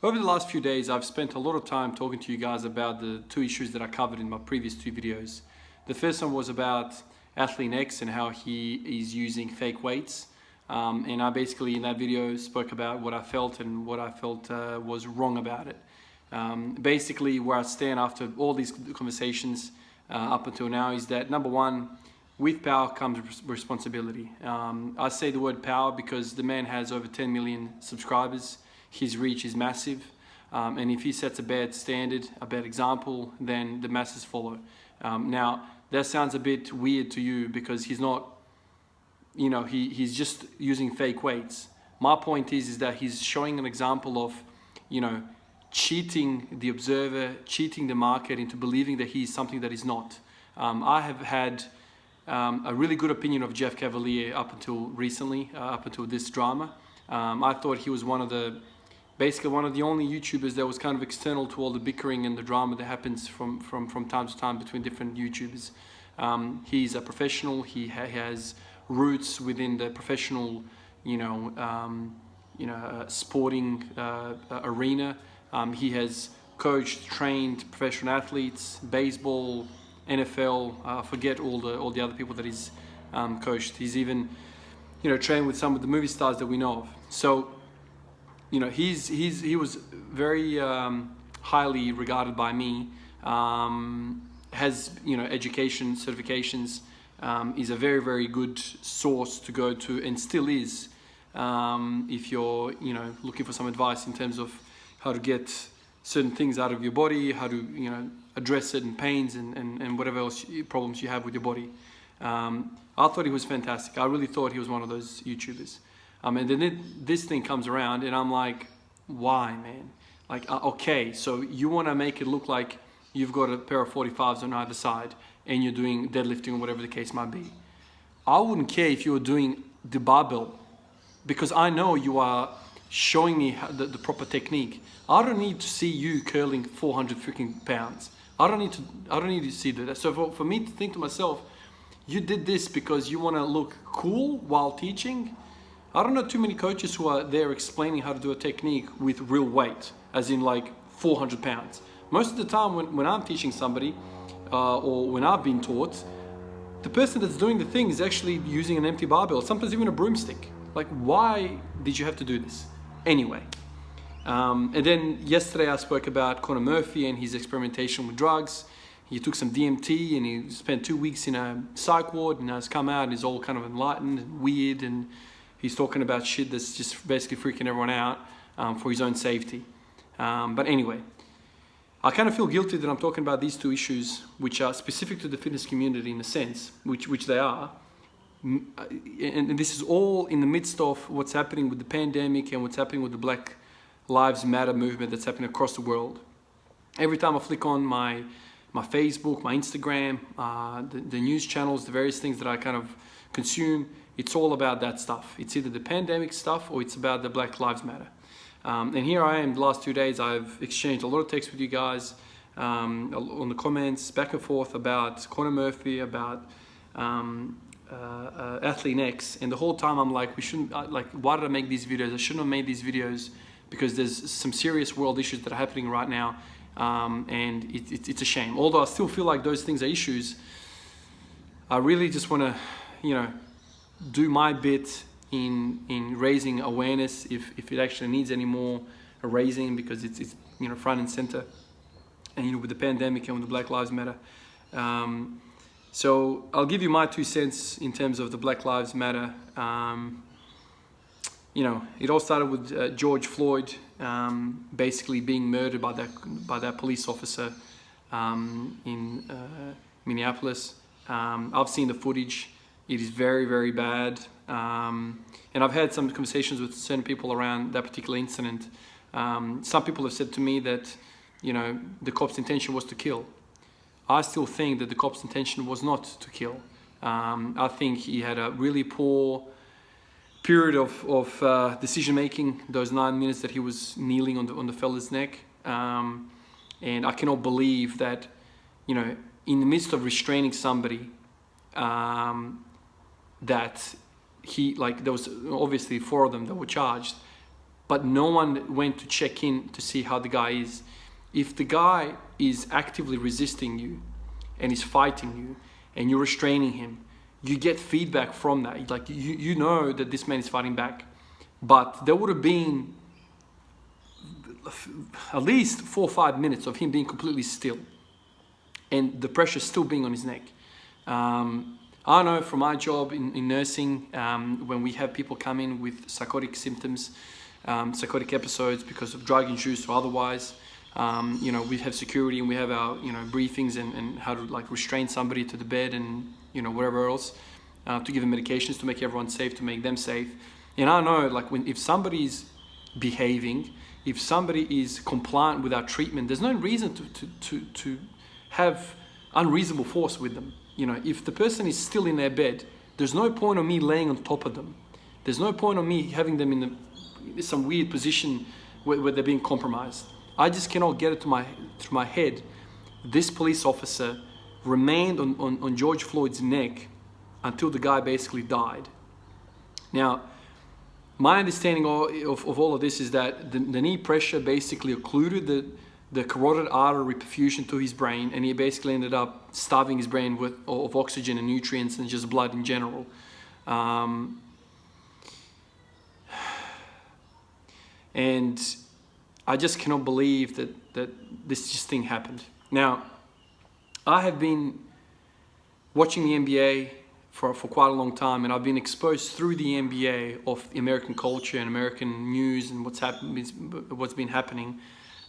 Over the last few days, I've spent a lot of time talking to you guys about the two issues that I covered in my previous two videos. The first one was about Athlete X and how he is using fake weights. And I basically, in that video, spoke about what I felt and what I felt was wrong about it. Basically, where I stand after all these conversations up until now is that, number one, with power comes responsibility. I say the word power because the man has over 10 million subscribers. His reach is massive, and if he sets a bad standard, a bad example, then the masses follow. Now, that sounds a bit weird to you because he's not, he's just using fake weights. My point is that he's showing an example of, cheating the observer, cheating the market into believing that he's something that he's not. I have had a really good opinion of Jeff Cavalier up until recently, up until this drama. I thought he was basically one of the only YouTubers that was kind of external to all the bickering and the drama that happens from time to time between different YouTubers. He's a professional. He has roots within the professional, sporting arena. He has coached, trained professional athletes, baseball, NFL. I forget all the other people that he's coached. He's even trained with some of the movie stars that we know of. So he was very highly regarded by me. Has education certifications. Is a very, very good source to go to, and still is, if you're looking for some advice in terms of how to get certain things out of your body, how to address certain pains and whatever else problems you have with your body. I thought he was fantastic. I really thought he was one of those YouTubers. And then this thing comes around and I'm like, why, man? Like, okay, so you want to make it look like you've got a pair of 45s on either side and you're doing deadlifting or whatever the case might be. I wouldn't care if you were doing the barbell because I know you are showing me the proper technique. I don't need to see you curling 400 freaking pounds. I don't need to see that. So for me to think to myself, you did this because you want to look cool while teaching. I don't know too many coaches who are there explaining how to do a technique with real weight, as in like 400 pounds. Most of the time when I'm teaching somebody, or when I've been taught, the person that's doing the thing is actually using an empty barbell, sometimes even a broomstick. Like, why did you have to do this? Anyway. And then yesterday I spoke about Conor Murphy and his experimentation with drugs. He took some DMT and he spent 2 weeks in a psych ward and has come out and is all kind of enlightened and weird, and he's talking about shit that's just basically freaking everyone out for his own safety. But anyway, I kind of feel guilty that I'm talking about these two issues, which are specific to the fitness community in a sense, which they are. And this is all in the midst of what's happening with the pandemic and what's happening with the Black Lives Matter movement that's happening across the world. Every time I flick on my Facebook, my Instagram, the news channels, the various things that I kind of consume, it's all about that stuff. It's either the pandemic stuff or it's about the Black Lives Matter. And here I am the last 2 days. I've exchanged a lot of texts with you guys on the comments, back and forth about Conor Murphy, about Athlete X. And the whole time I'm like, why did I make these videos? I shouldn't have made these videos because there's some serious world issues that are happening right now. And it's a shame. Although I still feel like those things are issues, I really just want to, do my bit in raising awareness if it actually needs any more raising, because it's front and center, and with the pandemic and with the Black Lives Matter. So I'll give you my 2 cents in terms of the Black Lives Matter. It all started with George Floyd basically being murdered by that police officer in Minneapolis. I've seen the footage. It is very, very bad. And I've had some conversations with certain people around that particular incident. Some people have said to me that, the cop's intention was to kill. I still think that the cop's intention was not to kill. I think he had a really poor period of decision-making, those 9 minutes that he was kneeling on the fella's neck. And I cannot believe that, in the midst of restraining somebody, that there was obviously 4 of them that were charged, but no one went to check in to see how the guy is. If the guy is actively resisting you and is fighting you and you're restraining him, you get feedback from that. Like you know that this man is fighting back. But there would have been at least 4 or 5 minutes of him being completely still and the pressure still being on his neck. I know from my job in nursing, when we have people come in with psychotic symptoms, psychotic episodes because of drug induced or otherwise, we have security and we have our briefings and how to like restrain somebody to the bed and whatever else, to give them medications to make everyone safe, to make them safe. And I know like if somebody's behaving, if somebody is compliant with our treatment, there's no reason to have unreasonable force with them. If the person is still in their bed, there's no point of me laying on top of them. There's no point of me having them in some weird position where they're being compromised. I just cannot get it to my head. This police officer remained on George Floyd's neck until the guy basically died. Now, my understanding of all of this is that the knee pressure basically occluded the carotid artery perfusion to his brain, and he basically ended up starving his brain of oxygen and nutrients and just blood in general. And I just cannot believe that this just thing happened. Now, I have been watching the NBA for quite a long time, and I've been exposed through the NBA of American culture and American news and what's been happening.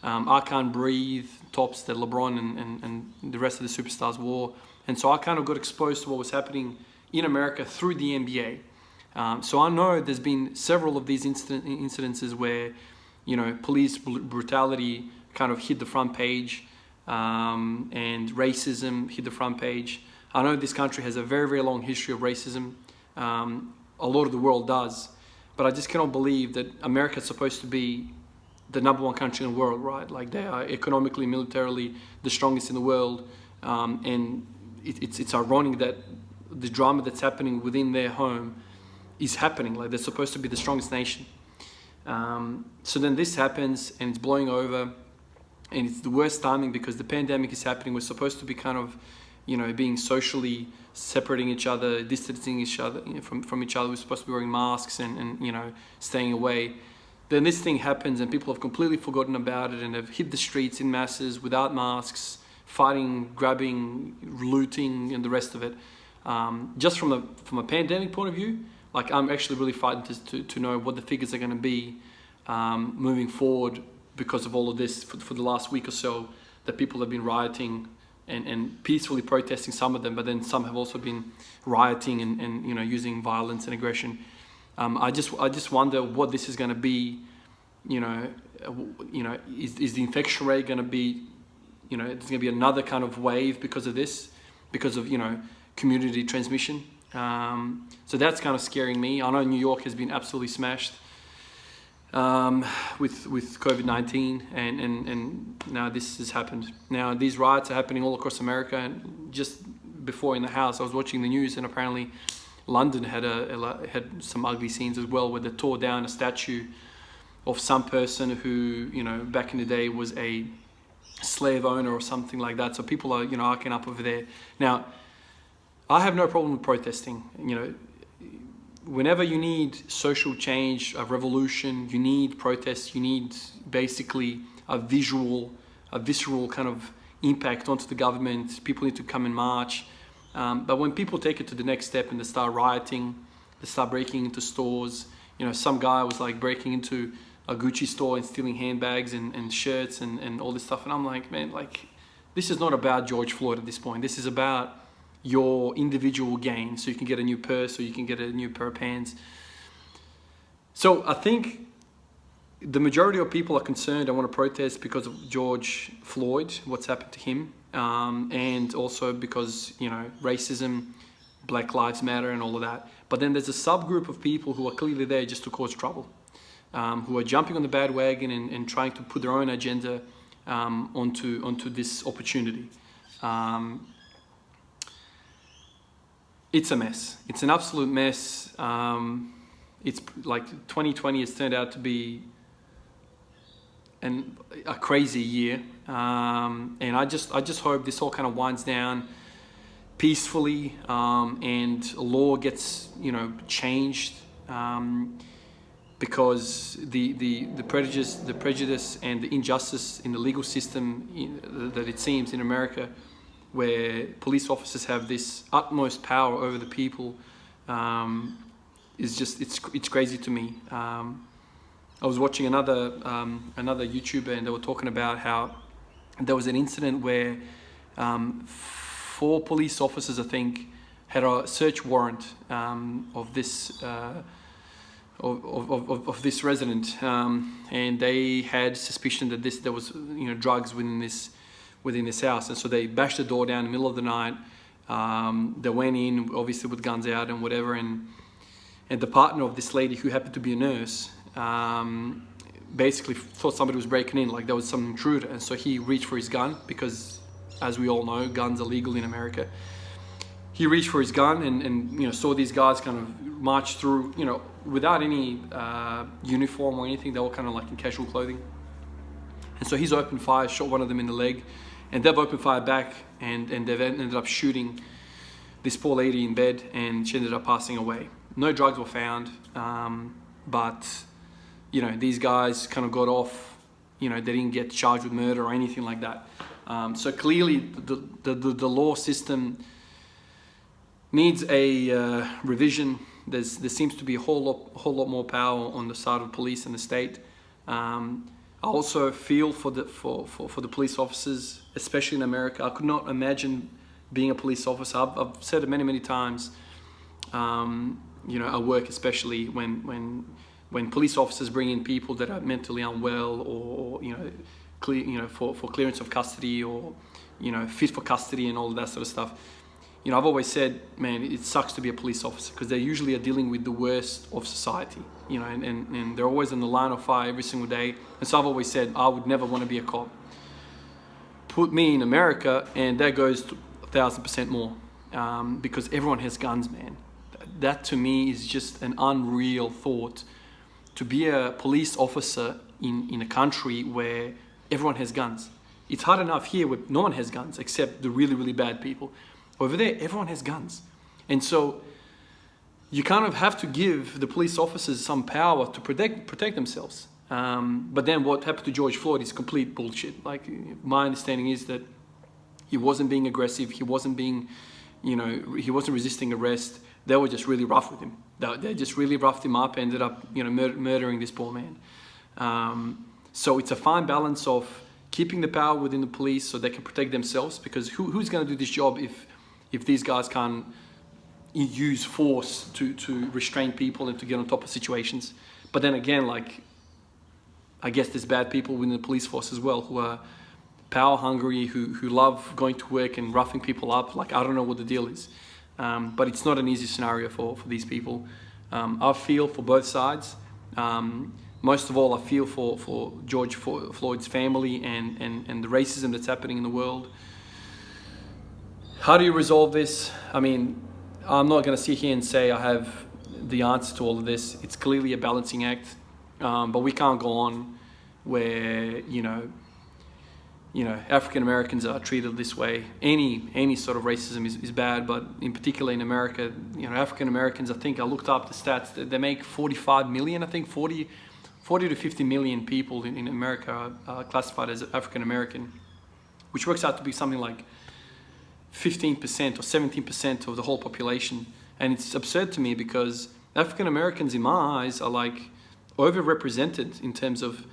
I Can't Breathe tops that LeBron and the rest of the superstars wore, and so I kind of got exposed to what was happening in America through the NBA. So I know there's been several of these incidences where police brutality kind of hit the front page, and racism hit the front page. I know this country has a very, very long history of racism. A lot of the world does. But I just cannot believe that America is supposed to be the #1 country in the world, right? Like they are economically, militarily the strongest in the world. And it's ironic that the drama that's happening within their home is happening. Like they're supposed to be the strongest nation. So then this happens and it's blowing over. And it's the worst timing because the pandemic is happening. We're supposed to be kind of being socially separating each other, distancing each other from each other. We're supposed to be wearing masks and staying away. Then this thing happens and people have completely forgotten about it and have hit the streets in masses without masks, fighting, grabbing, looting, and the rest of it. Just from a pandemic point of view, like I'm actually really frightened to know what the figures are going to be moving forward because of all of this for the last week or so, that people have been rioting and peacefully protesting, some of them, but then some have also been rioting and using violence and aggression. I just wonder what this is going to be. Is the infection rate going to be, there's going to be another kind of wave because of this, because of community transmission. So that's kind of scaring me. I know New York has been absolutely smashed with COVID-19, and now this has happened. Now these riots are happening all across America, and just before in the house I was watching the news, and apparently London had some ugly scenes as well, where they tore down a statue of some person who back in the day was a slave owner or something like that. So people are arcing up over there. Now I have no problem with protesting. Whenever you need social change, a revolution, you need protests, you need basically a visceral kind of impact onto the government. People need to come and march. But when people take it to the next step and they start rioting, they start breaking into stores. Some guy was like breaking into a Gucci store and stealing handbags and shirts and all this stuff. And I'm like, man, like this is not about George Floyd at this point. This is about your individual gain, so you can get a new purse or you can get a new pair of pants. So I think the majority of people are concerned and want to protest because of George Floyd, what's happened to him, and also because racism, Black Lives Matter and all of that. But then there's a subgroup of people who are clearly there just to cause trouble, who are jumping on the bandwagon and trying to put their own agenda onto this opportunity. It's a mess. It's an absolute mess. It's like 2020 has turned out to be a crazy year, and I just hope this all kind of winds down peacefully, and law gets changed, because the prejudice and the injustice in the legal system that it seems in America, where police officers have this utmost power over the people, is just it's crazy to me. I was watching another YouTuber, and they were talking about how there was an incident where 4 police officers, I think, had a search warrant of this of this resident, and they had suspicion that there was drugs within this house, and so they bashed the door down in the middle of the night. They went in, obviously with guns out and whatever, and the partner of this lady, who happened to be a nurse, basically thought somebody was breaking in, like there was some intruder, and so he reached for his gun, because as we all know, guns are legal in America. He reached for his gun and saw these guys kind of march through, without any uniform or anything. They were kind of like in casual clothing, and so he's opened fire, shot one of them in the leg, and they've opened fire back, and they've ended up shooting this poor lady in bed, and she ended up passing away. No drugs were found, but these guys kind of got off. They didn't get charged with murder or anything like that. So clearly the law system needs a revision. There seems to be a whole lot more power on the side of police and the state. I also feel for the police officers, especially in America. I could not imagine being a police officer. I've said it many times. At work, especially when police officers bring in people that are mentally unwell, or for clearance of custody, or fit for custody and all of that sort of stuff. I've always said, man, it sucks to be a police officer, because they usually are dealing with the worst of society, and they're always on the line of fire every single day. And so I've always said I would never want to be a cop. Put me in America, and that goes to 1,000% more, because everyone has guns, man. That to me is just an unreal thought, to be a police officer in a country where everyone has guns. It's hard enough here where no one has guns except the really bad people. Over there, everyone has guns. And so you kind of have to give the police officers some power to protect themselves. But then what happened to George Floyd is complete bullshit. Like, my understanding is that he wasn't being aggressive. He wasn't being, he wasn't resisting arrest. They were just really rough with him. They just really roughed him up, ended up, murdering this poor man. So it's a fine balance of keeping the power within the police so they can protect themselves, because who's going to do this job if these guys can't use force to restrain people and to get on top of situations? But then again, like, I guess there's bad people within the police force as well, who are power hungry, who love going to work and roughing people up. Like, I don't know what the deal is. But it's not an easy scenario for these people. I feel for both sides. Most of all, I feel for George Floyd's family and the racism that's happening in the world. How do you resolve this? I mean, I'm not going to sit here and say I have the answer to all of this. It's clearly a balancing act, but we can't go on where African Americans are treated this way. Any sort of racism is bad, but in particular in America, African Americans, I think I looked up the stats, they make 45 million, I think 40 to 50 million people in America are classified as African American, which works out to be something like 15% or 17% of the whole population. And it's absurd to me, because African Americans, in my eyes, are like overrepresented in terms of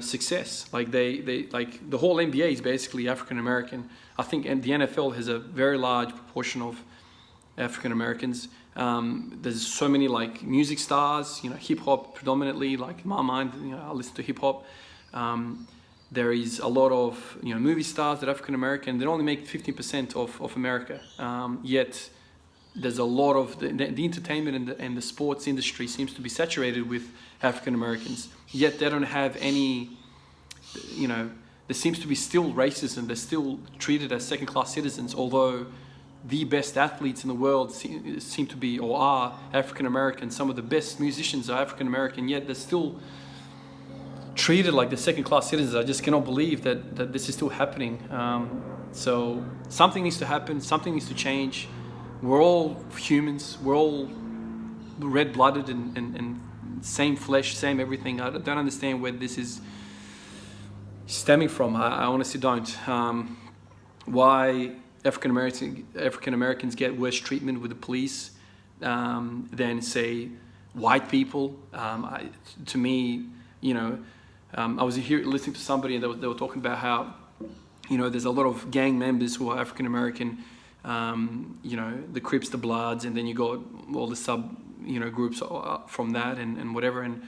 success. Like they like the whole NBA is basically African American. I think, and the NFL has a very large proportion of African Americans. There's so many like music stars, hip hop predominantly. Like in my mind, I listen to hip hop. There is a lot of movie stars that are African American. They only make 15% of America. Yet there's a lot of the entertainment and the sports industry seems to be saturated with African Americans. Yet they don't have any, there seems to be still racism. They're still treated as second-class citizens, although the best athletes in the world seem to be, or are, African American. Some of the best musicians are African American, yet they're still treated like the second-class citizens. I just cannot believe that this is still happening. So something needs to happen. Something needs to change. We're all humans. We're all red-blooded and same flesh, same everything. I don't understand where this is stemming from. I honestly don't. Why African Americans get worse treatment with the police than, say, white people. To me, I was here listening to somebody, and they were talking about how, there's a lot of gang members who are African American. The Crips, the Bloods, and then you got all the sub, groups from that and whatever. And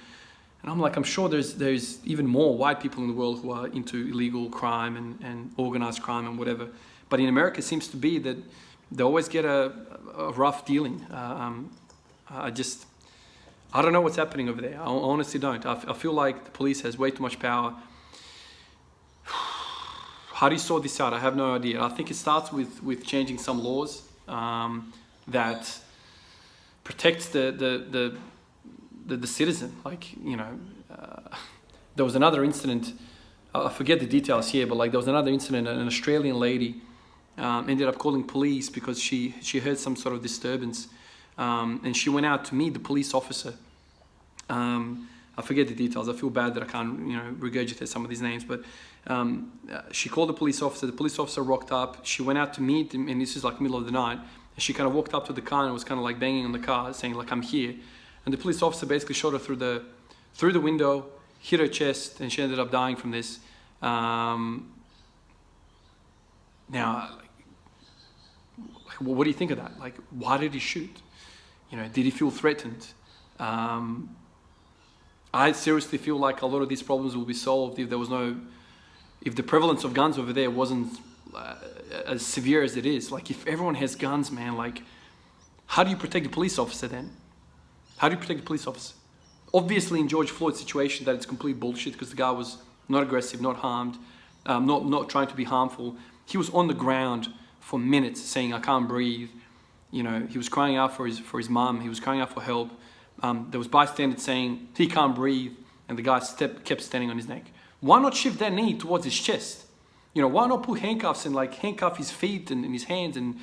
I'm like, I'm sure there's even more white people in the world who are into illegal crime and organized crime and whatever. But in America, it seems to be that they always get a rough dealing. I don't know what's happening over there. I honestly don't. I feel like the police has way too much power. How do you sort this out? I have no idea. I think it starts with changing some laws that protects the citizen. Like, there was another incident. I forget the details here, but like there was another incident. An Australian lady ended up calling police because she heard some sort of disturbance, and she went out to meet the police officer. I forget the details. I feel bad that I can't, regurgitate some of these names, but she called the police officer. The police officer rocked up. She went out to meet him, and this is like middle of the night. And she kind of walked up to the car and was kind of like banging on the car, saying like, "I'm here." And the police officer basically shot her through the window, hit her chest, and she ended up dying from this. Now, what do you think of that? Like, why did he shoot? Did he feel threatened? I seriously feel like a lot of these problems will be solved if the prevalence of guns over there wasn't as severe as it is. Like, if everyone has guns, man, like, how do you protect the police officer then? How do you protect the police officer? Obviously, in George Floyd's situation, that it's complete bullshit because the guy was not aggressive, not harmed, not trying to be harmful. He was on the ground for minutes saying, "I can't breathe." He was crying out for his mom. He was crying out for help. There was bystanders saying he can't breathe, and the guy kept standing on his neck. Why not shift that knee towards his chest? Why not put handcuffs and like handcuff his feet and his hands and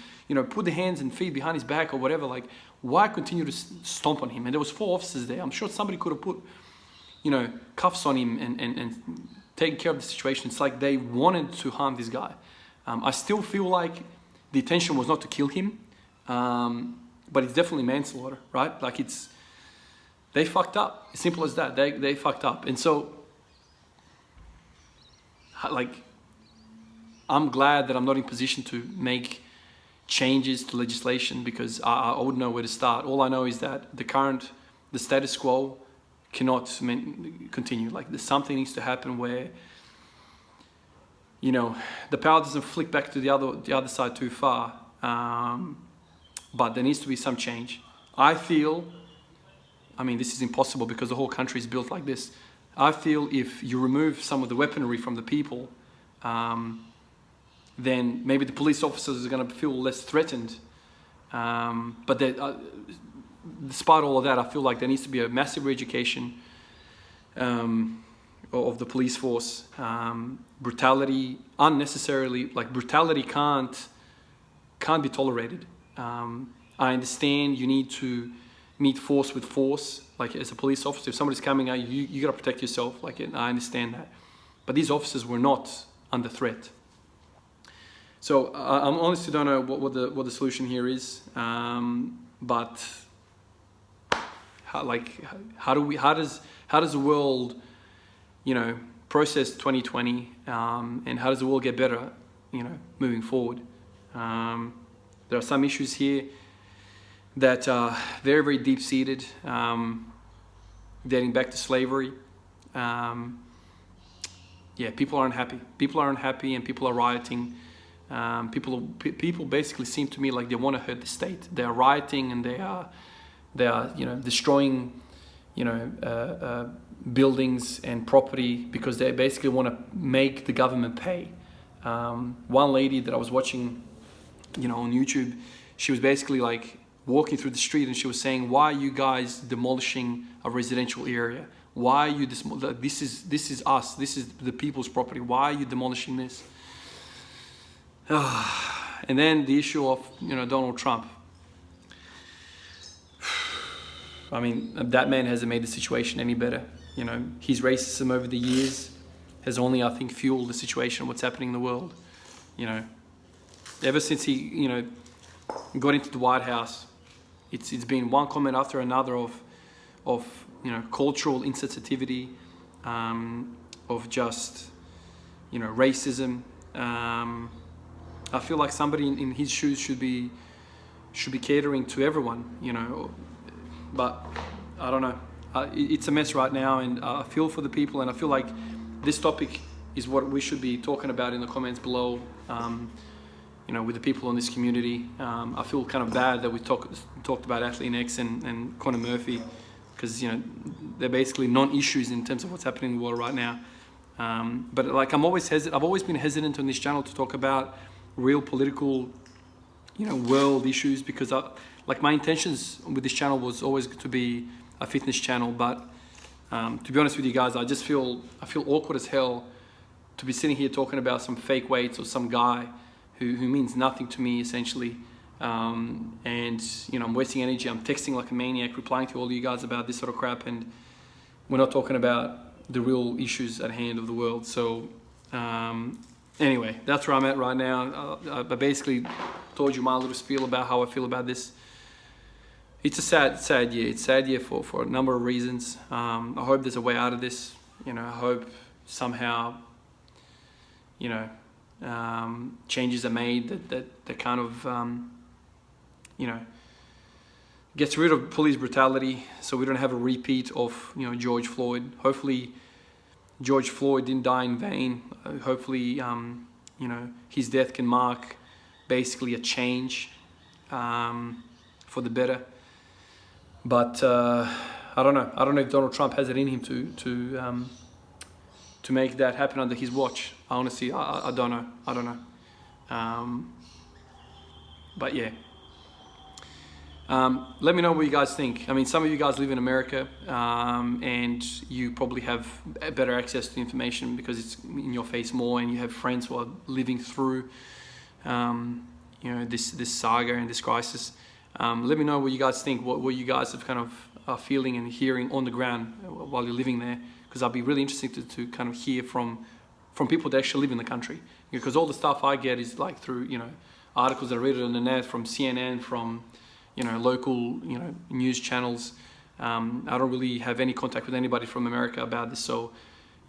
put the hands and feet behind his back or whatever? Like, why continue to stomp on him? And there was 4 officers there. I'm sure somebody could have put cuffs on him and taken care of the situation. It's like they wanted to harm this guy. I still feel like the intention was not to kill him, but it's definitely manslaughter, right? Like, they fucked up. As simple as that. They fucked up. And so, like, I'm glad that I'm not in position to make changes to legislation because I wouldn't know where to start. All I know is that the status quo cannot continue. Like, something needs to happen where, the power doesn't flick back to the other side too far. But there needs to be some change. I feel, this is impossible because the whole country is built like this. I feel if you remove some of the weaponry from the people, then maybe the police officers are going to feel less threatened. But despite all of that, I feel like there needs to be a massive re-education of the police force. Brutality, brutality can't be tolerated. I understand you need to meet force with force. Like, as a police officer, if somebody's coming at you, you got to protect yourself. Like, I understand that. But these officers were not under threat. So I honestly don't know what the solution here is. But how does the world, process 2020, and how does the world get better, moving forward? There are some issues here that are very, very deep-seated, dating back to slavery. People are unhappy. People are unhappy, and people are rioting. People basically seem to me like they want to hurt the state. They are rioting, and they are destroying, buildings and property because they basically want to make the government pay. One lady that I was watching, on YouTube, she was basically like walking through the street and she was saying, "Why are you guys demolishing a residential area? Why are you this is us. This is the people's property. Why are you demolishing this? And then the issue of Donald Trump. I mean, that man hasn't made the situation any better. His racism over the years has only, I think, fueled the situation, what's happening in the world. Ever since he, got into the White House, it's been one comment after another of cultural insensitivity, of just, racism. I feel like somebody in his shoes should be catering to everyone, but I don't know. It's a mess right now, and I feel for the people, and I feel like this topic is what we should be talking about in the comments below, with the people in this community. I feel kind of bad that we talked about Athlete X and Conor Murphy, because they're basically non-issues in terms of what's happening in the world right now. But like I've always been hesitant on this channel to talk about real political, world issues, because my intentions with this channel was always to be a fitness channel. But to be honest with you guys, I feel awkward as hell to be sitting here talking about some fake weights or some guy who means nothing to me, essentially. And I'm wasting energy. I'm texting like a maniac, replying to all you guys about this sort of crap, and we're not talking about the real issues at hand of the world. So anyway, that's where I'm at right now. I basically told you my little spiel about how I feel about this. It's a sad year. It's a sad year for a number of reasons. I hope there's a way out of this. I hope somehow, changes are made that kind of, gets rid of police brutality, so we don't have a repeat of, George Floyd. Hopefully, George Floyd didn't die in vain. Hopefully, his death can mark basically a change for the better. But I don't know. I don't know if Donald Trump has it in him to make that happen under his watch. Honestly, I don't know. I don't know. But yeah. Let me know what you guys think. I mean, some of you guys live in America, and you probably have better access to information because it's in your face more, and you have friends who are living through, this saga and this crisis. Let me know what you guys think, what you guys have kind of are feeling and hearing on the ground while you're living there, because I'll be really interested to kind of hear from people that actually live in the country, because all the stuff I get is like through, articles that I read on the net, from CNN, from local, news channels. I don't really have any contact with anybody from America about this. So,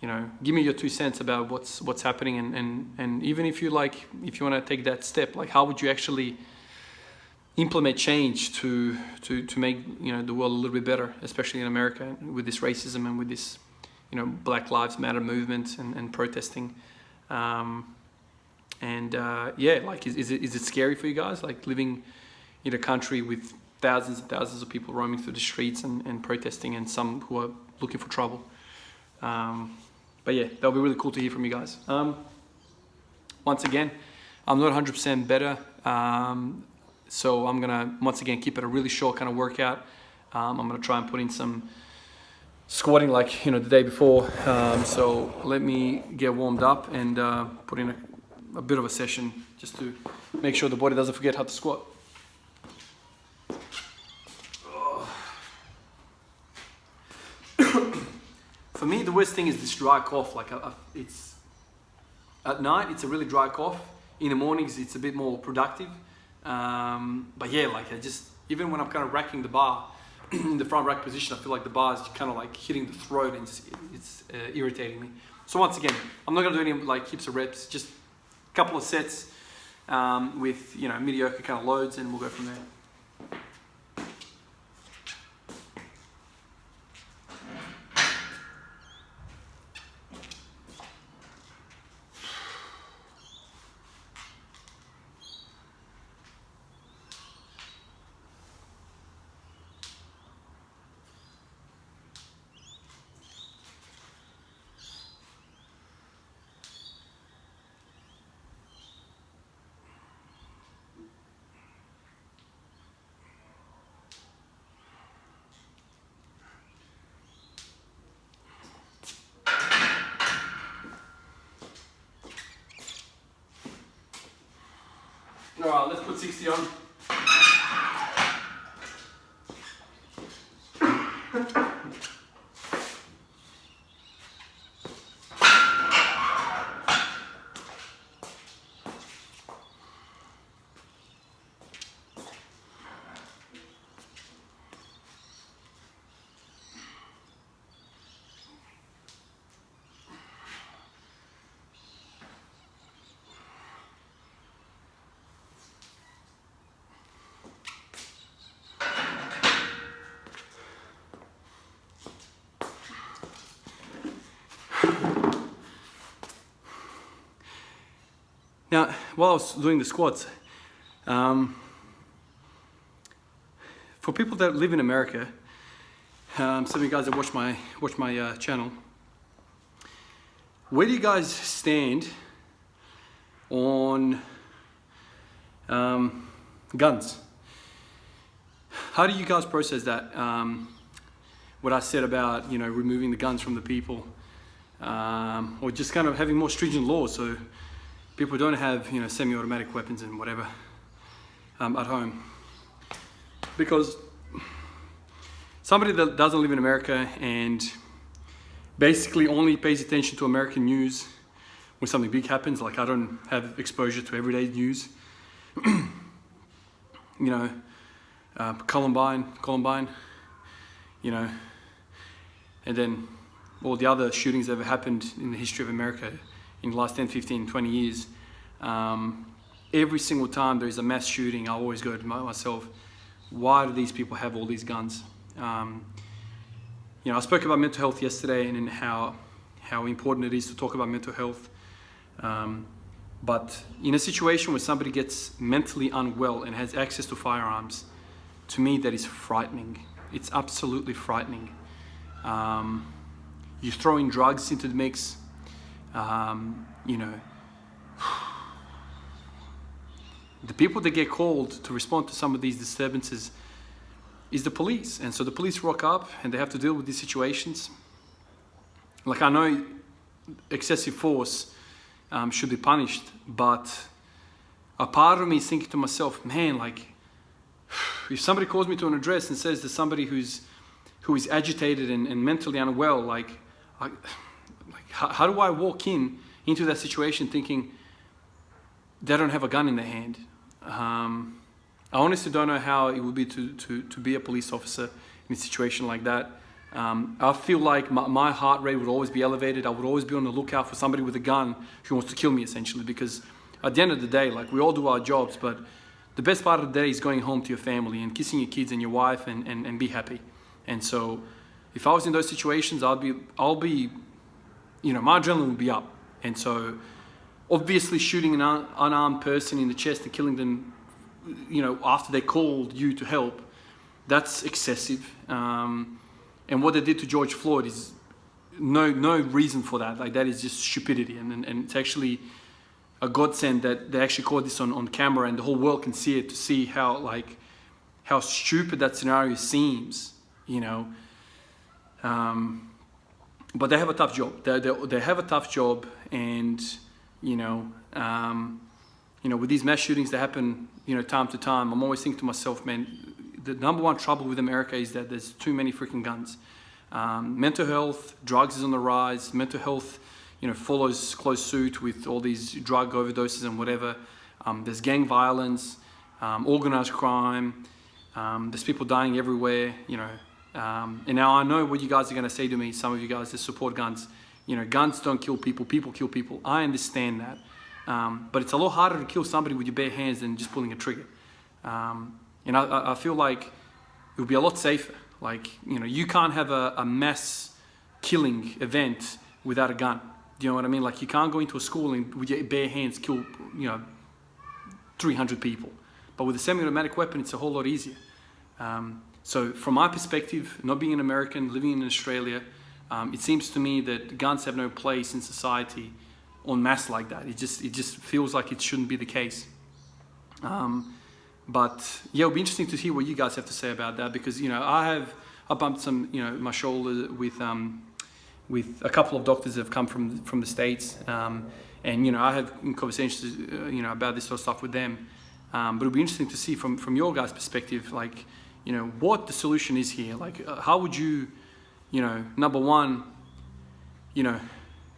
give me your 2 cents about what's happening. And even if you want to take that step, like how would you actually implement change to make, the world a little bit better, especially in America with this racism and with this, Black Lives Matter movement and protesting. Is it scary for you guys, like living in a country with thousands and thousands of people roaming through the streets and protesting, and some who are looking for trouble? But yeah, that'll be really cool to hear from you guys. Once again, I'm not 100% better, so I'm gonna once again keep it a really short kind of workout. I'm gonna try and put in some squatting like the day before. So let me get warmed up and put in a bit of a session just to make sure the body doesn't forget how to squat. For me, the worst thing is this dry cough. Like it's at night, it's a really dry cough. In the mornings, it's a bit more productive. But yeah, like even when I'm kind of racking the bar in the front rack position, I feel like the bar is kind of like hitting the throat, and it's irritating me. So once again, I'm not gonna do any like heaps of reps, just a couple of sets with mediocre kind of loads, and we'll go from there. Alright, let's put 60 on. Now, while I was doing the squats, for people that live in America, some of you guys that watch my channel, where do you guys stand on guns? How do you guys process that? What I said about removing the guns from the people, or just kind of having more stringent laws so people don't have semi-automatic weapons and whatever at home. Because somebody that doesn't live in America and basically only pays attention to American news when something big happens, like I don't have exposure to everyday news. Columbine, and then all the other shootings that have happened in the history of America in the last 10, 15, 20 years. Every single time there's a mass shooting, I always go to myself, why do these people have all these guns? I spoke about mental health yesterday and how important it is to talk about mental health. But in a situation where somebody gets mentally unwell and has access to firearms, to me that is frightening. It's absolutely frightening. You throw in drugs into the mix, the people that get called to respond to some of these disturbances is the police. And so the police rock up and they have to deal with these situations. Like, I know excessive force should be punished, but a part of me is thinking to myself, man, like, if somebody calls me to an address and says there's somebody who is agitated and mentally unwell, how do I walk into that situation thinking they don't have a gun in their hand? I honestly don't know how it would be to be a police officer in a situation like that. I feel like my heart rate would always be elevated. I would always be on the lookout for somebody with a gun who wants to kill me, essentially, because at the end of the day, like, we all do our jobs, but the best part of the day is going home to your family and kissing your kids and your wife and be happy. And so if I was in those situations, I'll be my adrenaline would be up. And so obviously shooting an unarmed person in the chest and killing them, after they called you to help, that's excessive. And what they did to George Floyd is no reason for that. Like, that is just stupidity. And it's actually a godsend that they actually caught this on camera and the whole world can see it, to see how stupid that scenario seems, But they have a tough job. They have a tough job, and with these mass shootings that happen, time to time, I'm always thinking to myself, man, the number one trouble with America is that there's too many freaking guns. Mental health, drugs is on the rise. Mental health, follows close suit with all these drug overdoses and whatever. There's gang violence, organized crime. There's people dying everywhere, And now I know what you guys are going to say to me, some of you guys that support guns. Guns don't kill people, people kill people. I understand that. But it's a lot harder to kill somebody with your bare hands than just pulling a trigger. And I feel like it would be a lot safer. Like, you can't have a mass killing event without a gun. Do you know what I mean? Like, you can't go into a school and with your bare hands kill, 300 people. But with a semi-automatic weapon, it's a whole lot easier. So from my perspective, not being an American, living in Australia, it seems to me that guns have no place in society en masse like that. It just feels like it shouldn't be the case. But yeah, it'll be interesting to hear what you guys have to say about that, because I bumped some my shoulder with a couple of doctors that have come from the States, and I have conversations about this sort of stuff with them. But it'll be interesting to see from your guys' perspective, like, you know, what the solution is here. Like, how would you, you know, number one, you know,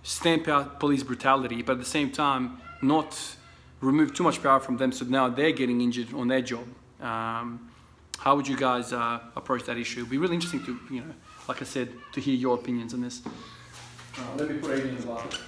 stamp out police brutality, but at the same time, not remove too much power from them, so now they're getting injured on their job. How would you guys approach that issue? It'd be really interesting to, you know, like I said, to hear your opinions on this. Let me put it in the glass.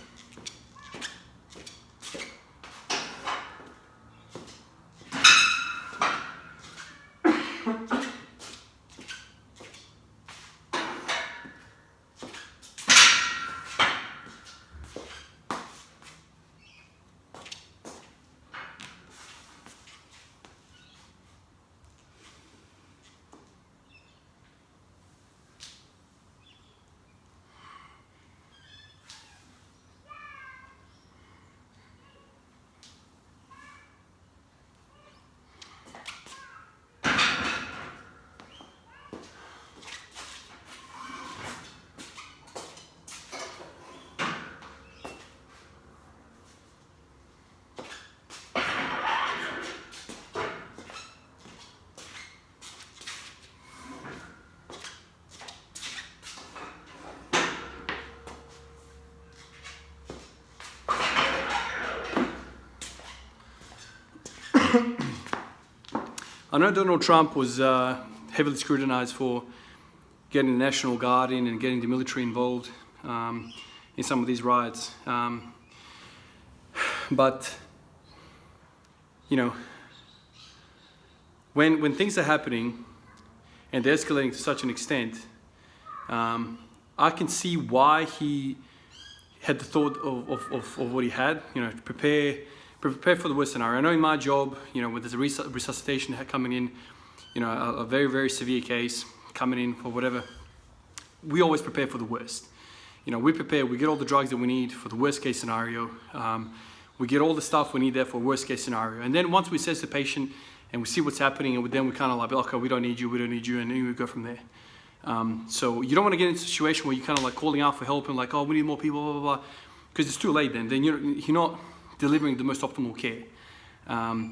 I know Donald Trump was heavily scrutinized for getting the National Guard in and getting the military involved in some of these riots. But, you know, when things are happening and they're escalating to such an extent, I can see why he had the thought of what he had, you know, to prepare for the worst scenario. I know in my job, you know, when there's a resuscitation coming in, you know, a very, very severe case coming in or whatever, we always prepare for the worst. You know, we prepare, we get all the drugs that we need for the worst case scenario. We get all the stuff we need there for worst case scenario. And then once we assess the patient and we see what's happening, and then we kind of like, okay, we don't need you, and then we go from there. So you don't want to get into a situation where you're kind of like calling out for help and like, oh, we need more people, blah, blah, blah, because it's too late then. Then you're not delivering the most optimal care.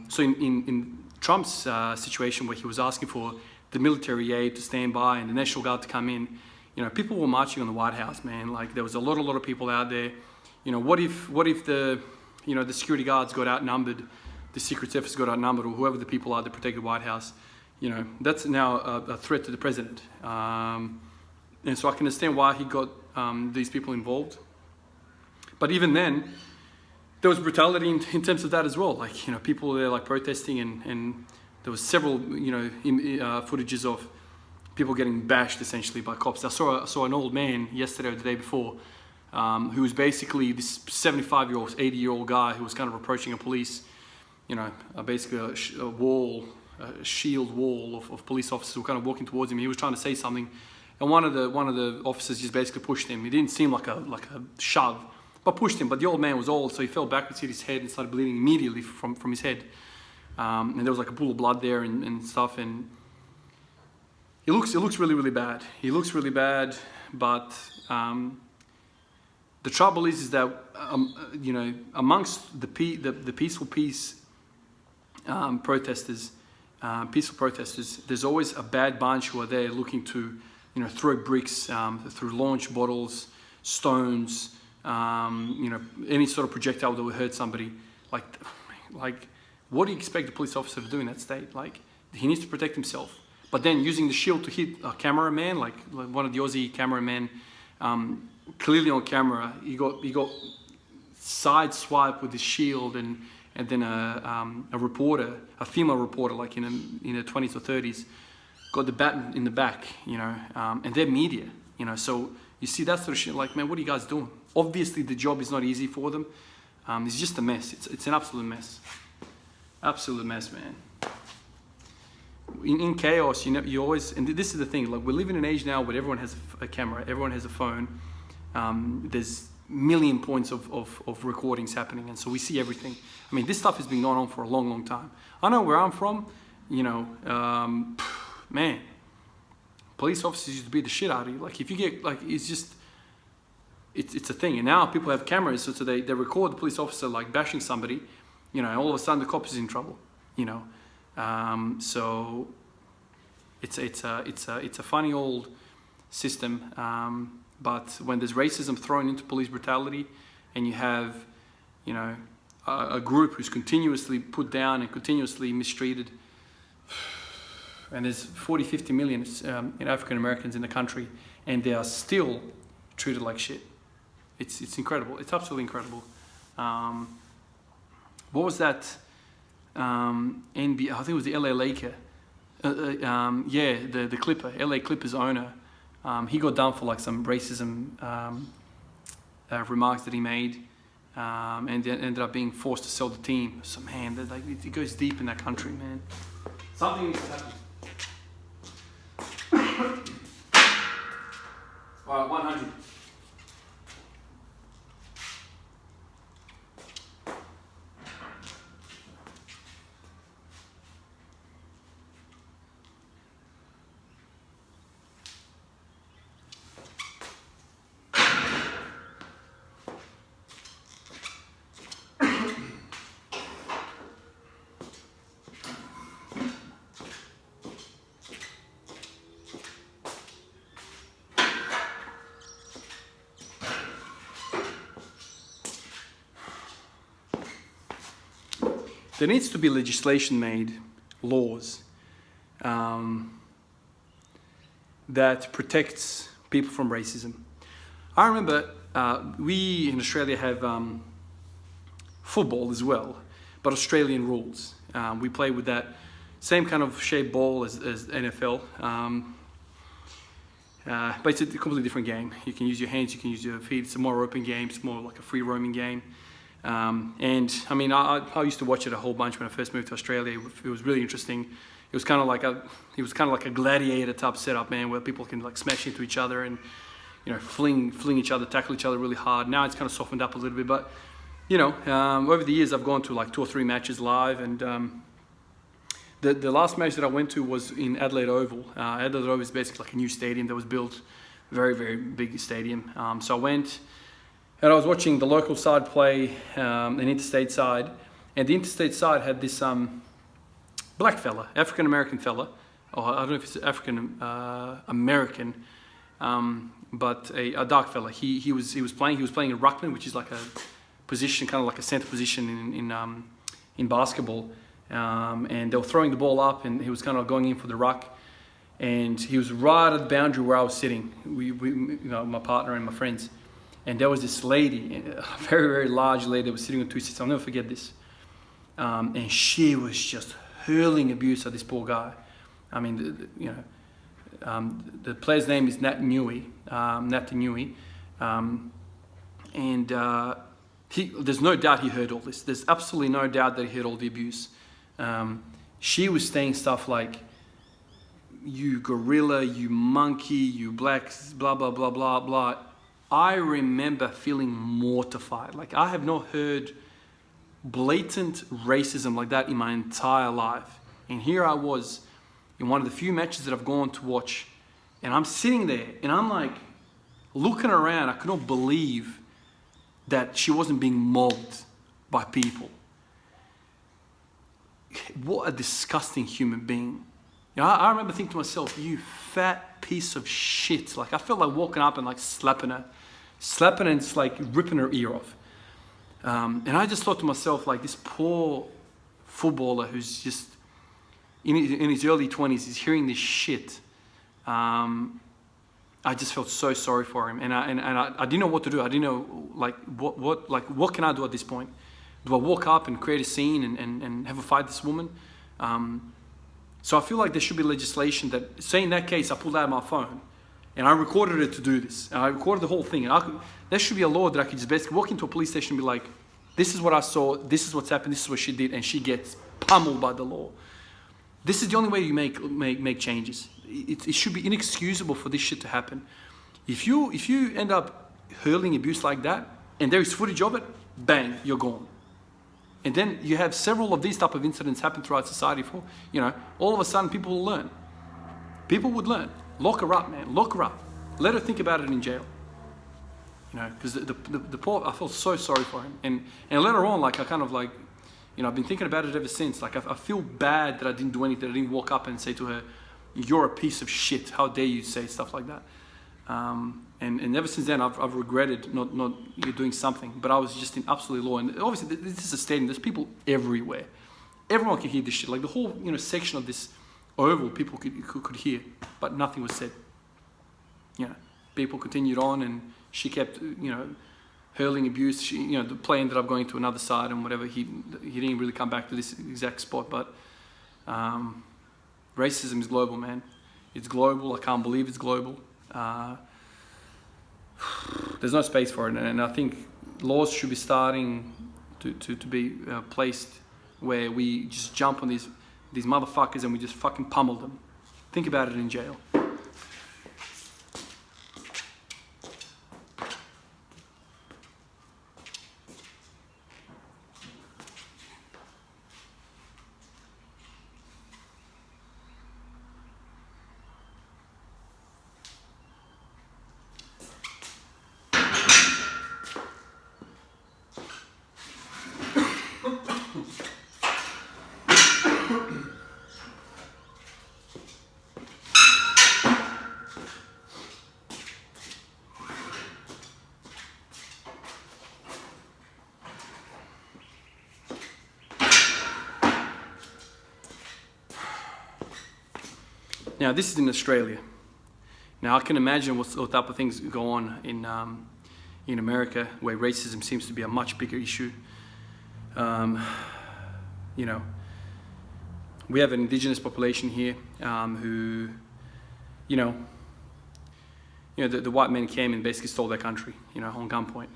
So in Trump's situation where he was asking for the military aid to stand by and the National Guard to come in, you know, people were marching on the White House, man. Like there was a lot of people out there. You know, what if the, you know, the security guards got outnumbered, the Secret Service got outnumbered, or whoever the people are that protect the White House? You know, that's now a threat to the president. And so I can understand why he got these people involved. But even then, there was brutality in terms of that as well. Like, you know, people were there like protesting, and there was several, you know, footages of people getting bashed essentially by cops. I saw an old man yesterday or the day before who was basically this 75-year-old, 80-year-old guy who was kind of approaching a police, you know, basically a shield wall of police officers who were kind of walking towards him. He was trying to say something, and one of the officers just basically pushed him. It didn't seem like a shove, but pushed him. But the old man was old, so he fell backwards, hit his head, and started bleeding immediately from his head. And there was like a pool of blood there and stuff. And it looks really, really bad. He looks really bad. But the trouble is that you know, amongst the peaceful protesters, there's always a bad bunch who are there looking to, you know, throw bricks, through launch bottles, stones. You know, any sort of projectile that would hurt somebody. Like, what do you expect a police officer to do in that state? Like, he needs to protect himself. But then using the shield to hit a cameraman, like one of the Aussie cameramen, clearly on camera, he got side swiped with his shield, and then a reporter, a female reporter, like in her 20s or 30s, got the bat in the back, you know, and they're media, you know, so you see that sort of shit, like, man, what are you guys doing? Obviously, the job is not easy for them. It's just a mess. It's an absolute mess. Absolute mess, man. In chaos, you know, you always, and this is the thing, like, we live in an age now where everyone has a camera, everyone has a phone. There's million points of recordings happening, and so we see everything. I mean, this stuff has been going on for a long, long time. I know where I'm from, you know, man, police officers used to beat the shit out of you. Like, if you get, like, it's just, it's a thing. And now people have cameras, so they record the police officer like bashing somebody, you know, and all of a sudden the cop is in trouble. you know. So it's a funny old system. But when there's racism thrown into police brutality, and you have, you know, a group who's continuously put down and continuously mistreated, and there's 40-50 million African Americans in the country, and they are still treated like shit. It's incredible. It's absolutely incredible. What was that? NBA, I think it was the LA Laker. Yeah, the Clipper, LA Clippers owner. He got done for like some racism remarks that he made, and then ended up being forced to sell the team. So man, like, it goes deep in that country, man. Something needs to happen. All right, 100. There needs to be legislation made, laws, that protects people from racism. I remember we in Australia have football as well, but Australian rules. We play with that same kind of shaped ball as NFL, but it's a completely different game. You can use your hands, you can use your feet. It's a more open game. It's more like a free roaming game. And I mean, I used to watch it a whole bunch when I first moved to Australia. It was really interesting. It was kind of like a gladiator type setup, man, where people can like smash into each other and, you know, fling each other, tackle each other really hard. Now it's kind of softened up a little bit, but you know, over the years I've gone to like 2 or 3 matches live, and the last match that I went to was in Adelaide Oval. Adelaide Oval is basically like a new stadium that was built, very, very big stadium. So I went. And I was watching the local side play, an interstate side, and the interstate side had this black fella, African American fella, or I don't know if it's African American, but a dark fella. He was playing in ruckman, which is like a position, kind of like a center position in basketball, and they were throwing the ball up, and he was kind of going in for the ruck, and he was right at the boundary where I was sitting. We you know, my partner and my friends. And there was this lady, a very, very large lady that was sitting on 2 seats. I'll never forget this. And she was just hurling abuse at this poor guy. I mean, you know, the player's name is Nat Nui. And there's no doubt he heard all this. There's absolutely no doubt that he heard all the abuse. She was saying stuff like, "You gorilla, you monkey, you black, blah, blah, blah, blah, blah." I remember feeling mortified. Like, I have not heard blatant racism like that in my entire life. And here I was in one of the few matches that I've gone to watch, and I'm sitting there and I'm like looking around. I could not believe that she wasn't being mobbed by people. What a disgusting human being. You know, I remember thinking to myself, "You fat piece of shit." Like, I felt like walking up and like slapping her and just like ripping her ear off. And I just thought to myself, like, this poor footballer who's just in his early 20s, he's hearing this shit. I just felt so sorry for him, and I didn't know what to do. I didn't know like what can I do at this point? Do I walk up and create a scene and have a fight with this woman? So I feel like there should be legislation that, say in that case, I pulled out my phone and I recorded it to do this. And I recorded the whole thing. And there should be a law that I could just basically walk into a police station and be like, "This is what I saw, this is what's happened, this is what she did," and she gets pummeled by the law. This is the only way you make changes. It should be inexcusable for this shit to happen. If you end up hurling abuse like that, and there is footage of it, bang, you're gone. And then you have several of these type of incidents happen throughout society. For, you know, all of a sudden people will learn. People would learn. Lock her up, man. Lock her up. Let her think about it in jail. You know, because the poor, I felt so sorry for him. And later on, like, I kind of like, You know, I've been thinking about it ever since. Like, I feel bad that I didn't do anything. I didn't walk up and say to her, "You're a piece of shit. How dare you say stuff like that?" And ever since then, I've regretted not doing something. But I was just in absolute law. And obviously, this is a stadium. There's people everywhere. Everyone can hear this shit. Like the whole section of this oval, people could hear, but nothing was said. You know, people continued on, and she kept hurling abuse. The play ended up going to another side and whatever. He didn't really come back to this exact spot, but racism is global, man. It's global. I can't believe it's global. There's no space for it, and I think laws should be starting to be placed where we just jump on these motherfuckers and we just fucking pummel them. Think about it in jail. Now, this is in Australia. Now, I can imagine what type of things go on in America, where racism seems to be a much bigger issue. We have an indigenous population here who, the white men came and basically stole their country, on gunpoint.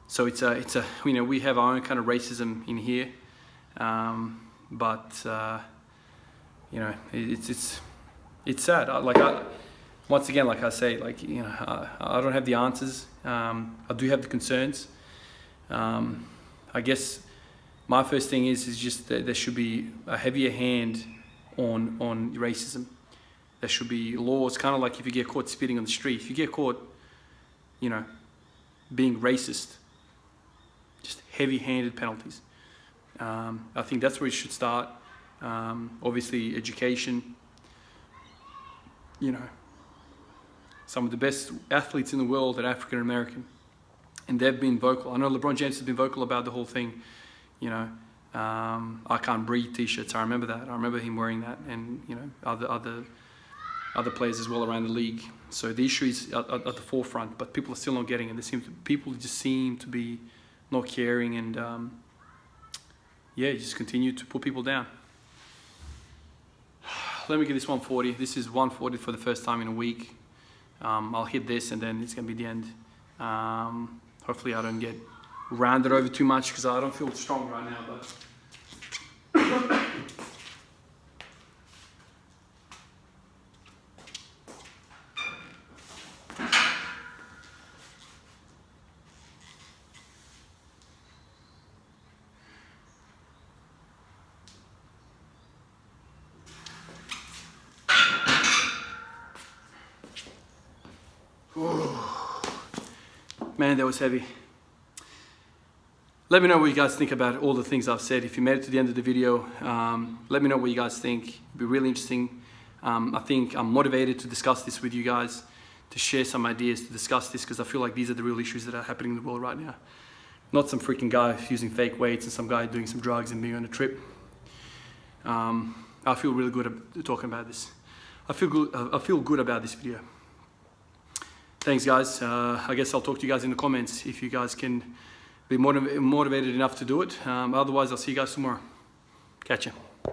So we have our own kind of racism in here. But it's sad. Once again, like I say, I don't have the answers. I do have the concerns. I guess my first thing is just that there should be a heavier hand on racism. There should be laws, kind of like if you get caught spitting on the street. If you get caught, being racist, just heavy-handed penalties. I think that's where it should start. Obviously, education. Some of the best athletes in the world are African American, and they've been vocal. I know LeBron James has been vocal about the whole thing. I can't breathe T-shirts. I remember that. I remember him wearing that, and other players as well around the league. So the issue is at the forefront, but people are still not getting it. People just seem to be not caring, and just continue to put people down. Let me get this 140. This is 140 for the first time in a week. I'll hit this and then it's gonna be the end. Hopefully I don't get rounded over too much because I don't feel strong right now, but man, that was heavy. Let me know what you guys think about all the things I've said. If you made it to the end of the video, let me know what you guys think. It'd be really interesting. I think I'm motivated to discuss this with you guys, to share some ideas, to discuss this, because I feel like these are the real issues that are happening in the world right now. Not some freaking guy using fake weights and some guy doing some drugs and being on a trip. I feel really good talking about this. I feel good about this video. Thanks, guys. I guess I'll talk to you guys in the comments if you guys can be motivated enough to do it. Otherwise, I'll see you guys tomorrow. Catch ya.